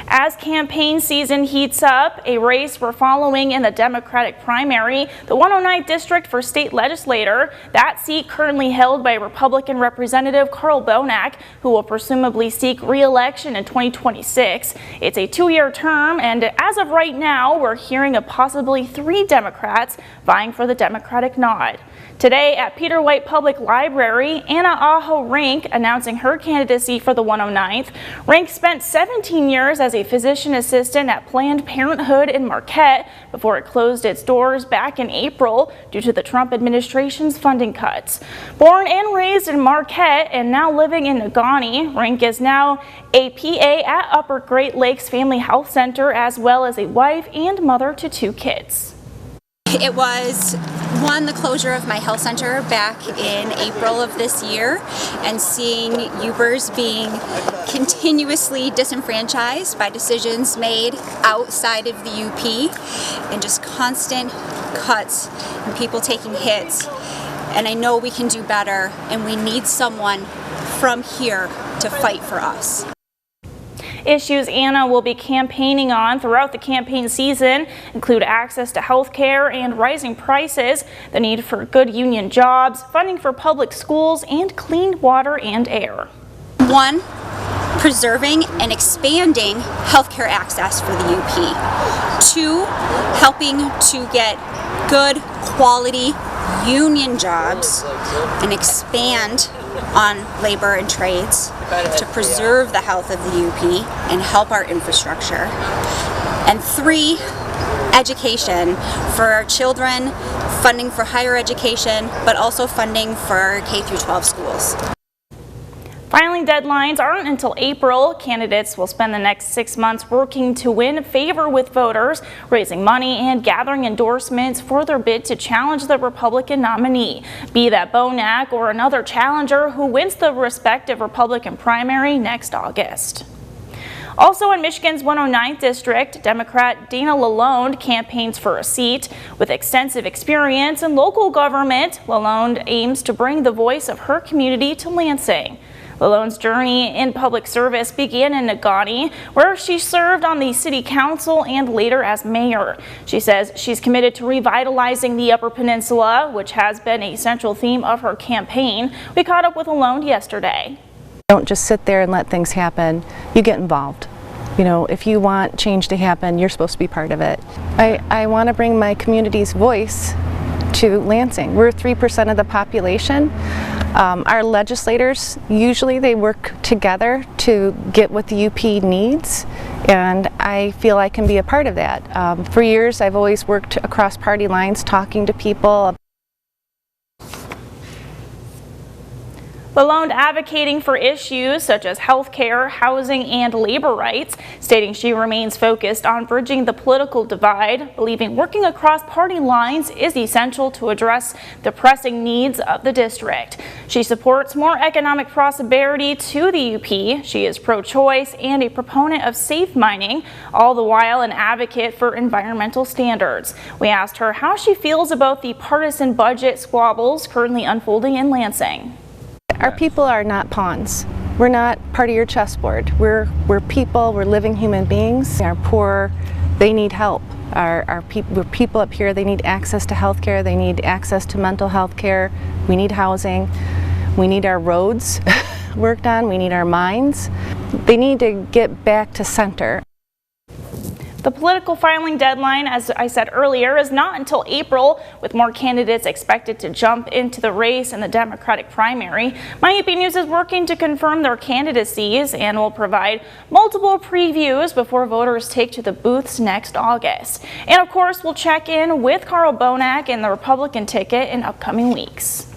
As campaign season heats up, a race we're following in the Democratic primary, the 109th district for state legislator. That seat currently held by Republican Representative Karl Bohnak, who will presumably seek re-election in 2026. It's a two-year term, and as of right now, we're hearing of possibly 3 Democrats vying for the Democratic nod. Today at Peter White Public Library, Anna Aho Rink announcing her candidacy for the 109th. Rink spent 17 years as a physician assistant at Planned Parenthood in Marquette before it closed its doors back in April due to the Trump administration's funding cuts. Born and raised in Marquette and now living in Negaunee, Rink is now a PA at Upper Great Lakes Family Health Center, as well as a wife and mother to 2 kids. It was, the closure of my health center back in April of this year, and seeing Ubers being continuously disenfranchised by decisions made outside of the UP, and just constant cuts and people taking hits. And I know we can do better, and we need someone from here to fight for us. Issues Anna will be campaigning on throughout the campaign season include access to health care and rising prices, the need for good union jobs, funding for public schools, and clean water and air. 1, preserving and expanding healthcare access for the UP. 2, helping to get good quality union jobs and expand on labor and trades to preserve the health of the UP and help our infrastructure. And 3, education for our children, funding for higher education, but also funding for K-12 schools. Filing deadlines aren't until April. Candidates will spend the next 6 months working to win favor with voters, raising money and gathering endorsements for their bid to challenge the Republican nominee, be that Bohnak or another challenger who wins the respective Republican primary next August. Also in Michigan's 109th district, Democrat Dana Lalonde campaigns for a seat. With extensive experience in local government, Lalonde aims to bring the voice of her community to Lansing. Lalonde's journey in public service began in Negaunee, where she served on the city council and later as mayor. She says she's committed to revitalizing the Upper Peninsula, which has been a central theme of her campaign. We caught up with Lalonde yesterday. Don't just sit there and let things happen. You get involved. You know, if you want change to happen, you're supposed to be part of it. I want to bring my community's voice to Lansing. We're 3% of the population. Our legislators, usually they work together to get what the UP needs, and I feel I can be a part of that. For years, I've always worked across party lines, talking to people. Lalonde advocating for issues such as health care, housing, and labor rights, stating she remains focused on bridging the political divide, believing working across party lines is essential to address the pressing needs of the district. She supports more economic prosperity to the UP. She is pro-choice and a proponent of safe mining, all the while an advocate for environmental standards. We asked her how she feels about the partisan budget squabbles currently unfolding in Lansing. Our people are not pawns. We're not part of your chessboard. We're people, we're living human beings. Our poor, they need help. We're people up here, they need access to health care, they need access to mental health care, we need housing, we need our roads worked on, we need our mines. They need to get back to center. The political filing deadline, as I said earlier, is not until April, with more candidates expected to jump into the race in the Democratic primary. My UP News is working to confirm their candidacies and will provide multiple previews before voters take to the booths next August. And of course, we'll check in with Karl Bohnak and the Republican ticket in upcoming weeks.